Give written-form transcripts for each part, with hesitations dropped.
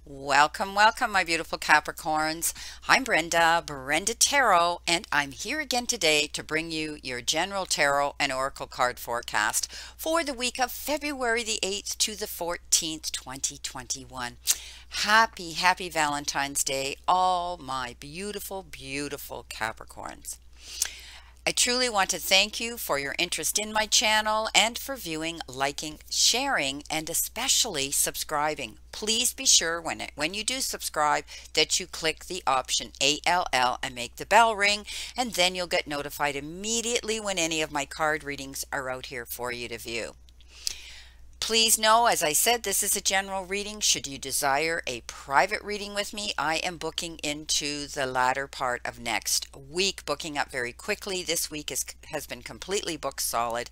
Welcome, welcome, my beautiful Capricorns. I'm Brenda Tarot, and I'm here again today to bring you your general tarot and oracle card forecast for the week of February the 8th to the 14th, 2021. Happy Valentine's Day, all my beautiful, beautiful Capricorns. I truly want to thank you for your interest in my channel and for viewing, liking, sharing, and especially subscribing. Please be sure when you do subscribe that you click the option ALL and make the bell ring, and then you'll get notified immediately when any of my card readings are out here for you to view. Please know, as I said, this is a general reading. Should you desire a private reading with me, I am booking into the latter part of next week, booking up very quickly. This week has been completely booked solid,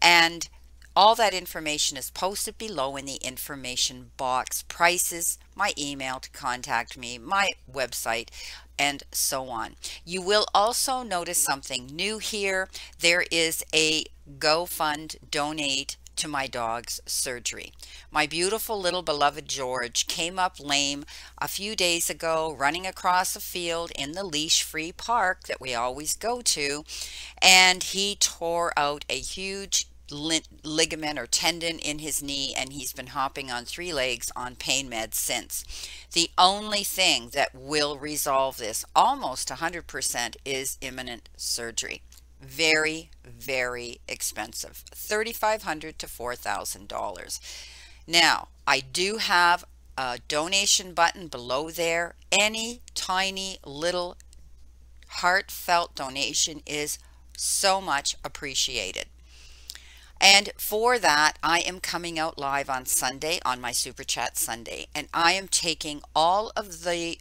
and all that information is posted below in the information box. Prices, my email to contact me, my website, and so on. You will also notice something new here. There is a GoFund donate to my dog's surgery. My beautiful little beloved George came up lame a few days ago running across a field in the leash-free park that we always go to, and he tore out a huge ligament or tendon in his knee, and he's been hopping on 3 legs on pain meds since. The only thing that will resolve this almost 100% is imminent surgery. Very expensive, $3,500 to $4,000. Now, I do have a donation button below there. Any tiny little heartfelt donation is so much appreciated. And for that, I am coming out live on Sunday, on my Super Chat Sunday, and I am taking all of the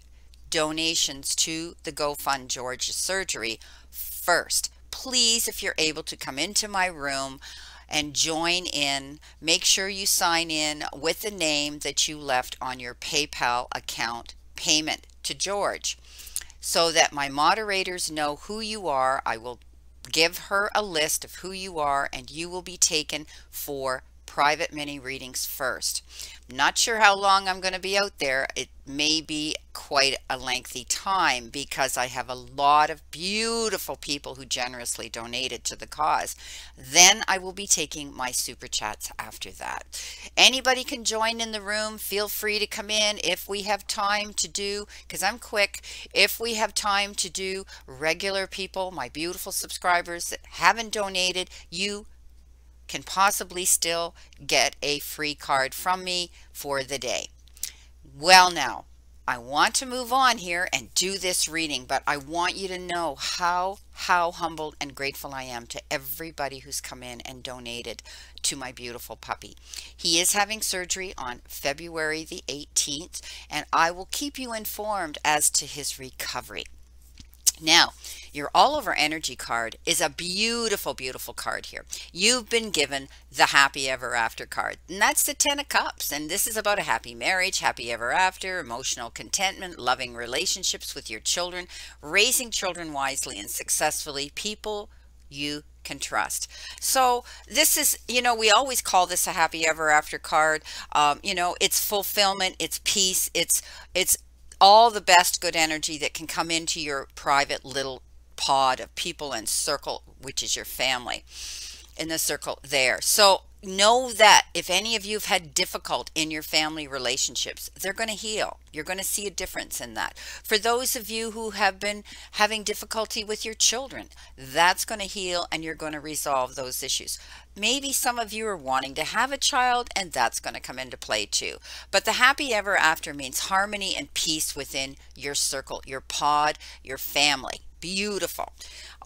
donations to the GoFund George's surgery first. Please, if you're able to come into my room and join in, make sure you sign in with the name that you left on your PayPal account payment to George, so that my moderators know who you are. I will give her a list of who you are, and you will be taken for private mini readings first. Not sure how long I'm going to be out there. It may be quite a lengthy time because I have a lot of beautiful people who generously donated to the cause. Then I will be taking my super chats after that. Anybody can join in the room. Feel free to come in if we have time to do, because I'm quick, if we have time to do regular people, my beautiful subscribers that haven't donated, you can possibly still get a free card from me for the day. Well, now, I want to move on here and do this reading, but I want you to know how humbled and grateful I am to everybody who's come in and donated to my beautiful puppy. He is having surgery on February the 18th, and I will keep you informed as to his recovery. Now, your all over energy card is a beautiful card here. You've been given the happy ever after card, and that's the 10 of Cups, and this is about a happy marriage, happy ever after, emotional contentment, loving relationships with your children, raising children wisely and successfully, people you can trust. So this is, we always call this a happy ever after card. It's fulfillment, it's peace, it's all the best good energy that can come into your private little pod of people and circle, which is your family, in the circle there. So know that if any of you have had difficult in your family relationships, they're going to heal. You're going to see a difference in that. For those of you who have been having difficulty with your children, that's going to heal, and you're going to resolve those issues. Maybe some of you are wanting to have a child, and that's going to come into play too. But the happy ever after means harmony and peace within your circle, your pod, your family. Beautiful.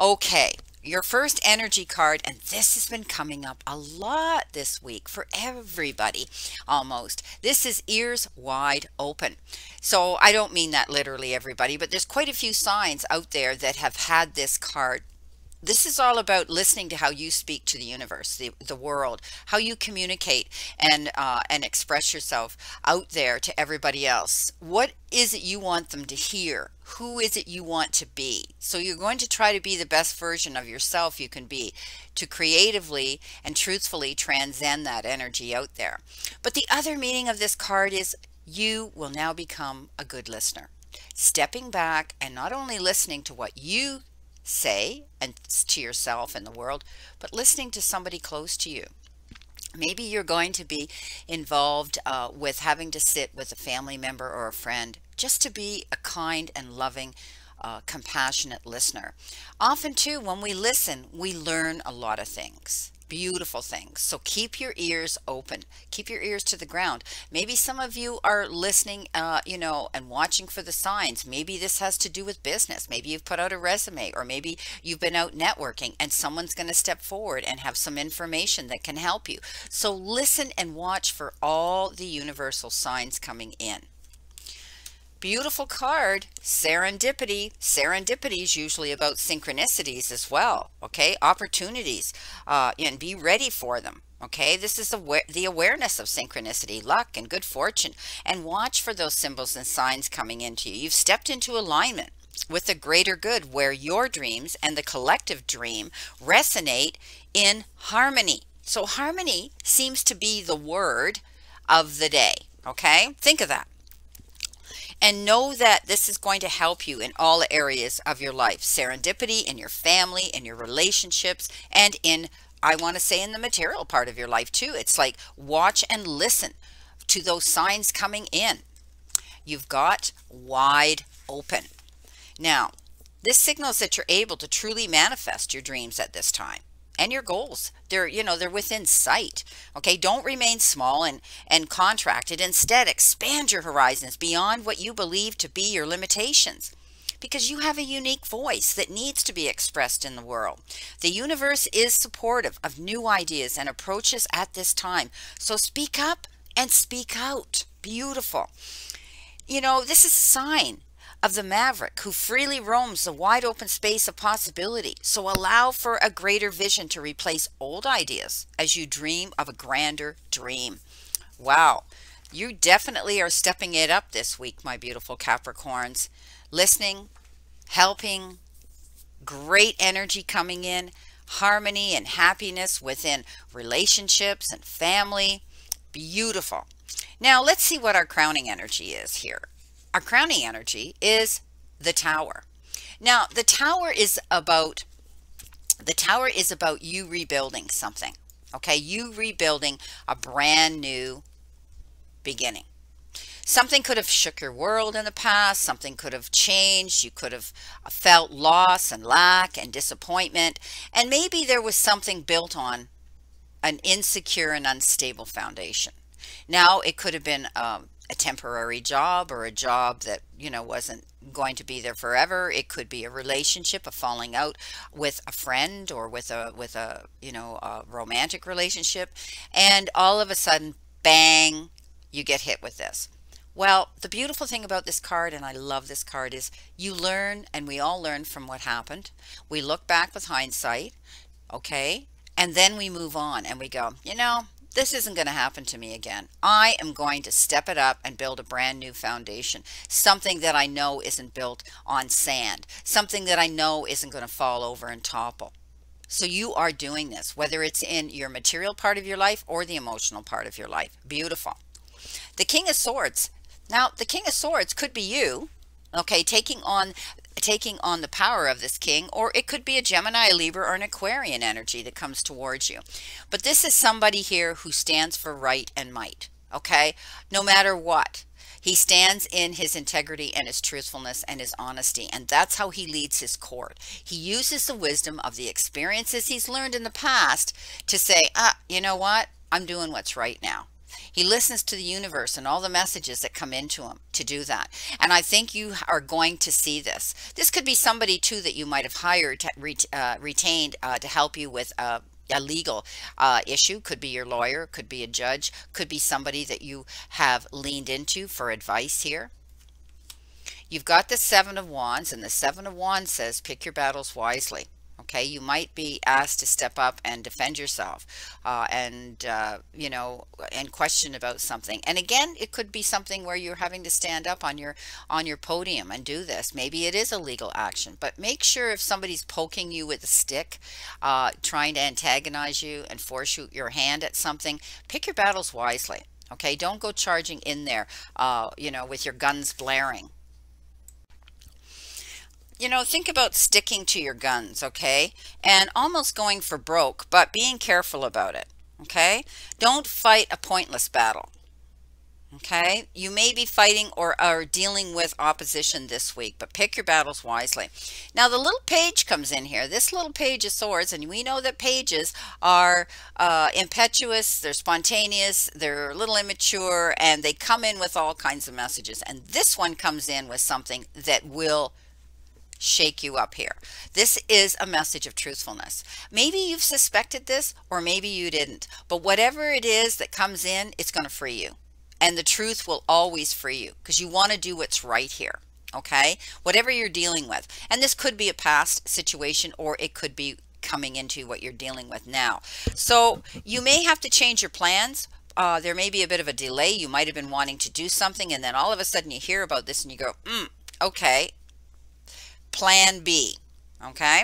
Okay. Your first energy card, and this has been coming up a lot this week for everybody almost. This is ears wide open. So I don't mean that literally everybody, but there's quite a few signs out there that have had this card. This is all about listening to how you speak to the universe, the world, how you communicate and express yourself out there to everybody else. What is it you want them to hear? Who is it you want to be? So you're going to try to be the best version of yourself you can be, to creatively and truthfully transcend that energy out there. But the other meaning of this card is you will now become a good listener. Stepping back and not only listening to what you say and to yourself and the world, but listening to somebody close to you. Maybe you're going to be involved with having to sit with a family member or a friend just to be a kind and loving, compassionate listener. Often, too, when we listen, we learn a lot of things. Beautiful things. So keep your ears open. Keep your ears to the ground. Maybe some of you are listening, and watching for the signs. Maybe this has to do with business. Maybe you've put out a resume, or maybe you've been out networking and someone's going to step forward and have some information that can help you. So listen and watch for all the universal signs coming in. Beautiful card, serendipity. Serendipity is usually about synchronicities as well, okay? Opportunities, and be ready for them, okay? This is the awareness of synchronicity, luck, and good fortune. And watch for those symbols and signs coming into you. You've stepped into alignment with the greater good, where your dreams and the collective dream resonate in harmony. So harmony seems to be the word of the day, okay? Think of that. And know that this is going to help you in all areas of your life. Serendipity in your family, in your relationships, and in, I want to say, in the material part of your life too. It's like watch and listen to those signs coming in. You've got wide open. Now, this signals that you're able to truly manifest your dreams at this time. And your goals, they're within sight. Okay, don't remain small and contracted. Instead, expand your horizons beyond what you believe to be your limitations, because you have a unique voice that needs to be expressed in the world. The universe is supportive of new ideas and approaches at this time. So speak up and speak out. Beautiful. This is a sign of the maverick who freely roams the wide open space of possibility. So allow for a greater vision to replace old ideas as you dream of a grander dream. Wow, you definitely are stepping it up this week, my beautiful Capricorns. Listening, helping, great energy coming in, harmony and happiness within relationships and family. Beautiful. Now let's see what our crowning energy is here. Our crowning energy is the Tower. Now, the Tower is about you rebuilding something. Okay, you rebuilding a brand new beginning. Something could have shook your world in the past. Something could have changed. You could have felt loss and lack and disappointment. And maybe there was something built on an insecure and unstable foundation. Now, it could have been a temporary job, or a job that wasn't going to be there forever. It could be a relationship, a falling out with a friend, or with a a romantic relationship, and all of a sudden, bang, you get hit with this. Well, the beautiful thing about this card, and I love this card, is you learn, and we all learn from what happened. We look back with hindsight, okay, and then we move on and we go, this isn't going to happen to me again. I am going to step it up and build a brand new foundation. Something that I know isn't built on sand. Something that I know isn't going to fall over and topple. So you are doing this, whether it's in your material part of your life or the emotional part of your life. Beautiful. The King of Swords. Now, the King of Swords could be you, okay, taking on the power of this king, or it could be a Gemini, a Libra, or an Aquarian energy that comes towards you. But this is somebody here who stands for right and might, okay? No matter what. He stands in his integrity and his truthfulness and his honesty, and that's how he leads his court. He uses the wisdom of the experiences he's learned in the past to say, you know what? I'm doing what's right now. He listens to the universe and all the messages that come into him to do that. And I think you are going to see this. This could be somebody, too, that you might have hired, retained to help you with a legal issue. Could be your lawyer, could be a judge, could be somebody that you have leaned into for advice here. You've got the Seven of Wands, and the Seven of Wands says pick your battles wisely. Okay, you might be asked to step up and defend yourself, and question about something. And again, it could be something where you're having to stand up on your podium and do this. Maybe it is a legal action, but make sure if somebody's poking you with a stick, trying to antagonize you and force your hand at something, pick your battles wisely. Okay, don't go charging in there, with your guns blaring. Think about sticking to your guns, okay? And almost going for broke, but being careful about it, okay? Don't fight a pointless battle. Okay, you may be fighting or are dealing with opposition this week, but pick your battles wisely. Now, the little page comes in here. This little page of swords, and we know that pages are impetuous, they're spontaneous, they're a little immature, and they come in with all kinds of messages. And this one comes in with something that will shake you up here. This is a message of truthfulness. Maybe you've suspected this, or maybe you didn't, but whatever it is that comes in, it's going to free you. And the truth will always free you because you want to do what's right here. Okay, whatever you're dealing with, and this could be a past situation, or it could be coming into what you're dealing with now. So you may have to change your plans. There may be a bit of a delay. You might have been wanting to do something, and then all of a sudden you hear about this and you go, okay, plan B. Okay,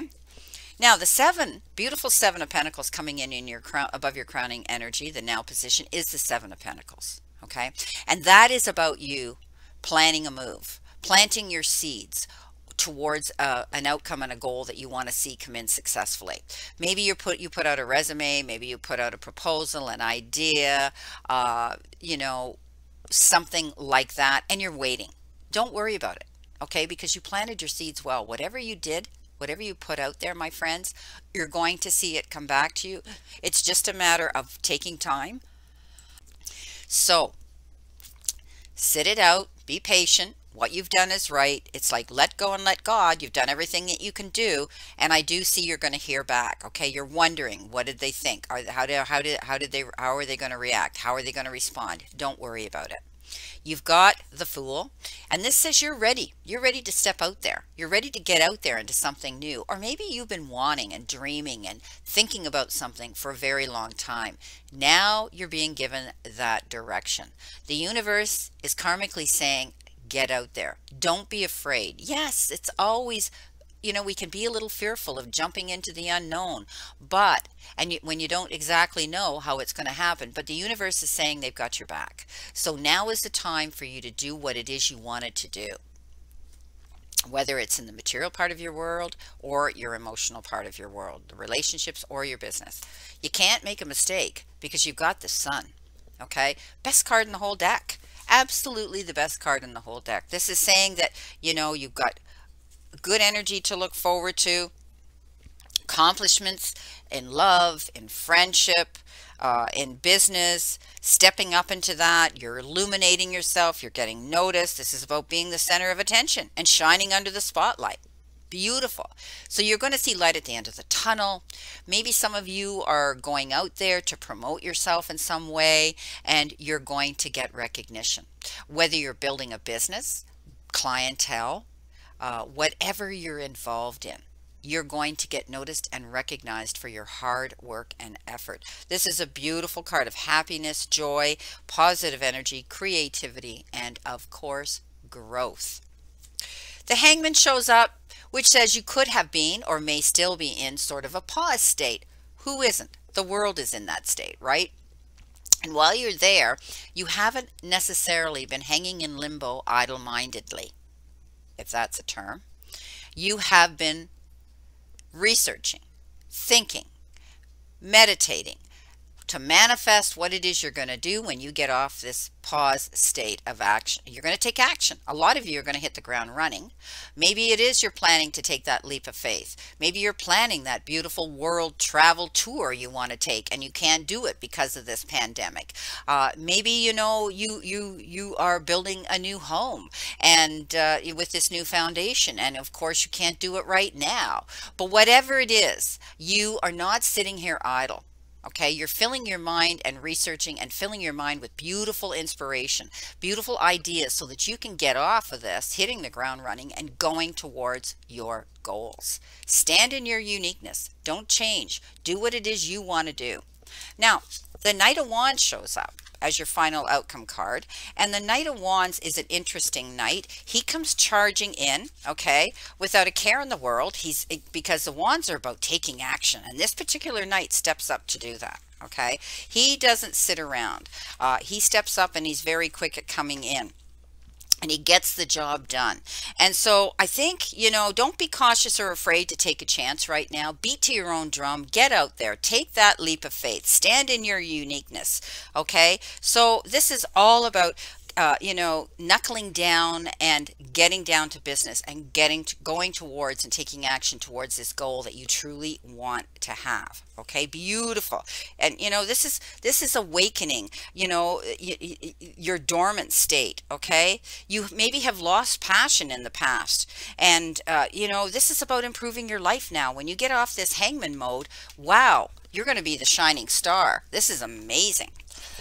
now the beautiful seven of pentacles coming in your crown, above your crowning energy, the now position, is the Seven of Pentacles. Okay, and that is about you planning a move, planting your seeds towards an outcome and a goal that you want to see come in successfully. Maybe you put out a resume, maybe you put out a proposal, an idea, something like that, and you're waiting. Don't worry about it, okay, because you planted your seeds well. Whatever you did, whatever you put out there, my friends, you're going to see it come back to you. It's just a matter of taking time. So sit it out, be patient. What you've done is right. It's like let go and let God. You've done everything that you can do, and I do see you're going to hear back. Okay, you're wondering, what did they think? How are they going to react? How are they going to respond? Don't worry about it. You've got the Fool, and this says you're ready. You're ready to step out there. You're ready to get out there into something new. Or maybe you've been wanting and dreaming and thinking about something for a very long time. Now you're being given that direction. The universe is karmically saying, get out there. Don't be afraid. Yes, it's always, we can be a little fearful of jumping into the unknown, when you don't exactly know how it's going to happen, but the universe is saying they've got your back. So now is the time for you to do what it is you wanted to do, whether it's in the material part of your world or your emotional part of your world, the relationships or your business. You can't make a mistake because you've got the Sun. Okay, best card in the whole deck. Absolutely the best card in the whole deck. This is saying that, you've got good energy to look forward to, accomplishments in love, in friendship, in business, stepping up into that. You're illuminating yourself. You're getting noticed. This is about being the center of attention and shining under the spotlight. Beautiful. So you're going to see light at the end of the tunnel. Maybe some of you are going out there to promote yourself in some way, and you're going to get recognition. Whether you're building a business, clientele, whatever you're involved in, you're going to get noticed and recognized for your hard work and effort. This is a beautiful card of happiness, joy, positive energy, creativity, and of course, growth. The Hangman shows up, which says you could have been or may still be in sort of a pause state. Who isn't? The world is in that state, right? And while you're there, you haven't necessarily been hanging in limbo idle-mindedly, if that's a term. You have been researching, thinking, meditating to manifest what it is you're going to do when you get off this pause state of action. You're going to take action. A lot of you are going to hit the ground running. Maybe it is you're planning to take that leap of faith. Maybe you're planning that beautiful world travel tour you want to take and you can't do it because of this pandemic. Maybe you are building a new home and with this new foundation, and of course you can't do it right now. But whatever it is, you are not sitting here idle. Okay, you're filling your mind and researching and filling your mind with beautiful inspiration, beautiful ideas so that you can get off of this, hitting the ground running and going towards your goals. Stand in your uniqueness. Don't change. Do what it is you want to do. Now, the Knight of Wands shows up as your final outcome card, and the Knight of Wands is an interesting knight. He comes charging in, okay, without a care in the world. Because the wands are about taking action, and this particular knight steps up to do that. Okay, he doesn't sit around. He steps up and he's very quick at coming in, and he gets the job done. And so I think, don't be cautious or afraid to take a chance right now. Beat to your own drum, get out there, take that leap of faith, stand in your uniqueness. Okay, so this is all about knuckling down and getting down to business and going towards and taking action towards this goal that you truly want to have. Okay, beautiful. And this is awakening, your dormant state. Okay, you maybe have lost passion in the past, and this is about improving your life now. When you get off this hangman mode, wow, you're going to be the shining star. This is amazing.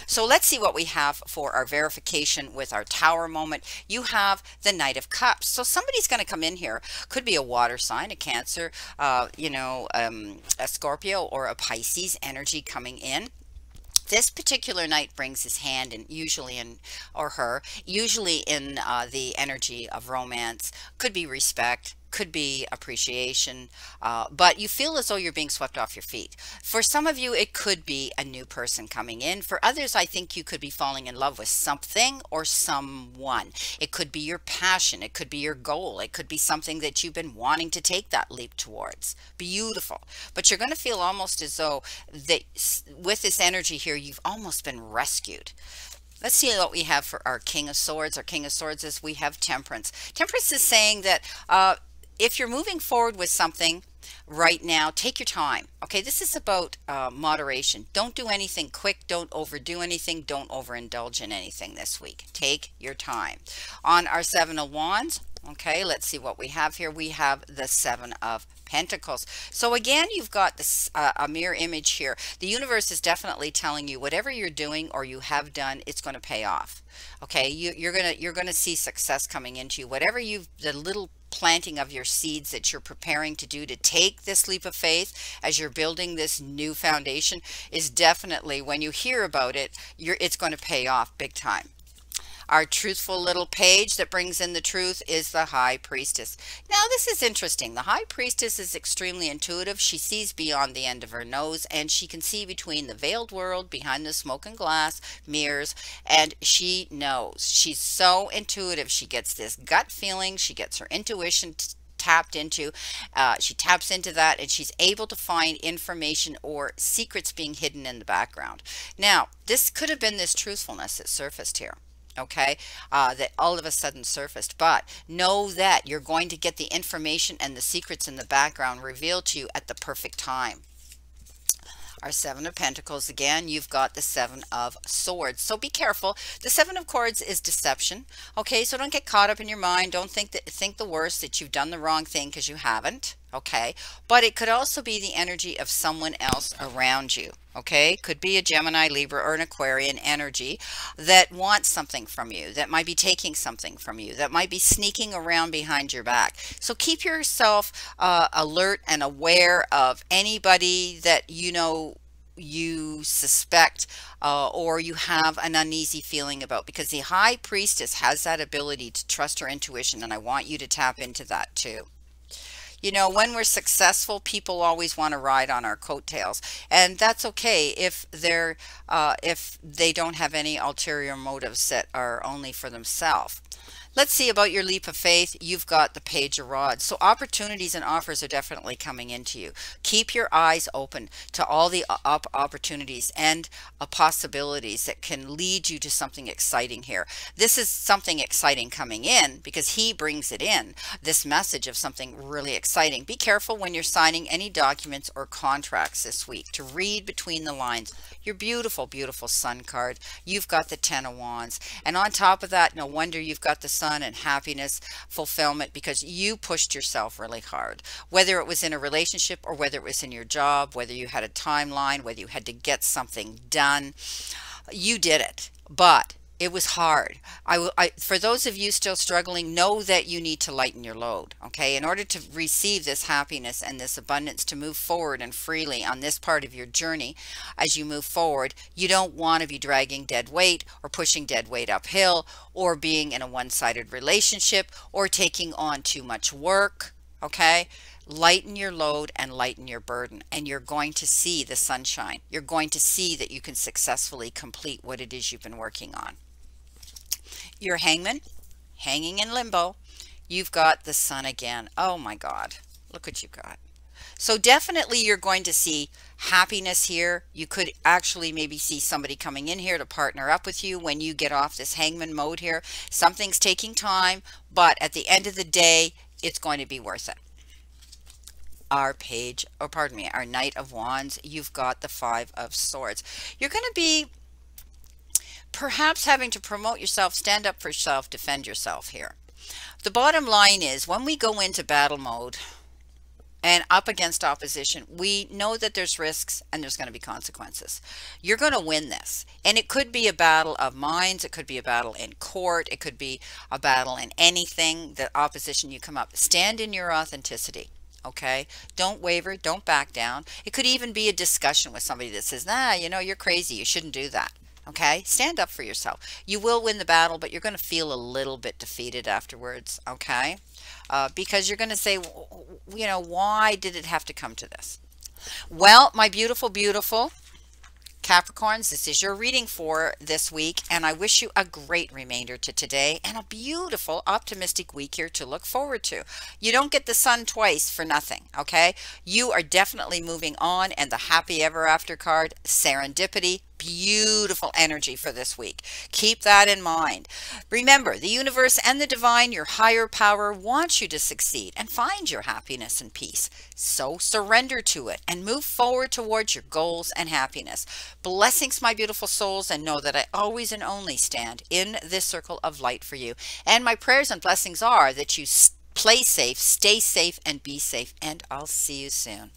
So let's see what we have for our verification with our Tower moment. You have the Knight of Cups. So somebody's going to come in here. Could be a water sign, a Cancer, a Scorpio, or a Pisces energy coming in. This particular knight brings his hand in, usually in, or her, usually in the energy of romance. Could be respect, could be appreciation, but you feel as though you're being swept off your feet. For some of you, it could be a new person coming in. For others, I think you could be falling in love with something or someone. It could be your passion. It could be your goal. It could be something that you've been wanting to take that leap towards. Beautiful. But you're going to feel almost as though that with this energy here, you've almost been rescued. Let's see what we have for our King of Swords. Our King of Swords is we have Temperance. Temperance is saying that if you're moving forward with something right now, take your time. Okay, this is about moderation. Don't do anything quick. Don't overdo anything. Don't overindulge in anything this week. Take your time. On our Seven of Wands, okay, let's see what we have here. We have the Seven of Pentacles. So again, you've got this a mirror image here. The universe is definitely telling you whatever you're doing or you have done, it's going to pay off. Okay, you're gonna see success coming into you. Whatever the little planting of your seeds that you're preparing to do to take this leap of faith as you're building this new foundation is definitely, when you hear about it, it's going to pay off big time. Our truthful little page that brings in the truth is the High Priestess. Now, this is interesting. The High Priestess is extremely intuitive. She sees beyond the end of her nose, and she can see between the veiled world, behind the smoke and glass, mirrors, and she knows. She's so intuitive. She gets this gut feeling. She gets her intuition tapped into. She taps into that, and she's able to find information or secrets being hidden in the background. Now, this could have been this truthfulness that surfaced here. Okay, that all of a sudden surfaced, but know that you're going to get the information and the secrets in the background revealed to you at the perfect time. Our Seven of Pentacles, again, you've got the Seven of Swords. So be careful. The Seven of Swords is deception. Okay, so don't get caught up in your mind. Don't think the worst, that you've done the wrong thing, because you haven't. Okay, but it could also be the energy of someone else around you. Okay, could be a Gemini, Libra, or an Aquarian energy that wants something from you, that might be taking something from you, that might be sneaking around behind your back. So keep yourself alert and aware of anybody that you suspect or you have an uneasy feeling about, because the High Priestess has that ability to trust her intuition, and I want you to tap into that too. When we're successful, people always want to ride on our coattails, and that's okay if they don't have any ulterior motives that are only for themselves. Let's see about your leap of faith. You've got the Page of Rods. So opportunities and offers are definitely coming into you. Keep your eyes open to all the opportunities and possibilities that can lead you to something exciting here. This is something exciting coming in because he brings it in, this message of something really exciting. Be careful when you're signing any documents or contracts this week to read between the lines. Your beautiful, beautiful Sun card. You've got the Ten of Wands. And on top of that, no wonder you've got the Sun and happiness, fulfillment, because you pushed yourself really hard. Whether it was in a relationship or whether it was in your job, whether you had a timeline, whether you had to get something done, you did it. But it was hard. For those of you still struggling, know that you need to lighten your load, okay? In order to receive this happiness and this abundance, to move forward and freely on this part of your journey, as you move forward, you don't want to be dragging dead weight or pushing dead weight uphill or being in a one-sided relationship or taking on too much work. Okay? Lighten your load and lighten your burden, and you're going to see the sunshine. You're going to see that you can successfully complete what it is you've been working on. Your hangman, hanging in limbo. You've got the sun again. Oh my God. Look what you've got. So definitely you're going to see happiness here. You could actually maybe see somebody coming in here to partner up with you when you get off this hangman mode here. Something's taking time, but at the end of the day, it's going to be worth it. Our page, or pardon me, our Knight of Wands, you've got the Five of Swords. You're going to be perhaps having to promote yourself, stand up for yourself, defend yourself here. The bottom line is when we go into battle mode and up against opposition, we know that there's risks and there's going to be consequences. You're going to win this. And it could be a battle of minds. It could be a battle in court. It could be a battle in anything, the opposition you come up. Stand in your authenticity. Okay? Don't waver. Don't back down. It could even be a discussion with somebody that says, nah, you know, you're crazy. You shouldn't do that. Okay? Stand up for yourself. You will win the battle, but you're going to feel a little bit defeated afterwards. Okay? Because you're going to say, you know, why did it have to come to this? Well, my beautiful, beautiful Capricorns, this is your reading for this week, and I wish you a great remainder to today and a beautiful, optimistic week here to look forward to. You don't get the sun twice for nothing, okay? You are definitely moving on, and the happy ever after card, serendipity, beautiful energy for this week. Keep that in mind. Remember, the universe and the divine, your higher power, wants you to succeed and find your happiness and peace. So surrender to it and move forward towards your goals and happiness. Blessings, my beautiful souls, and know that I always and only stand in this circle of light for you. And my prayers and blessings are that you play safe, stay safe, and be safe. And I'll see you soon.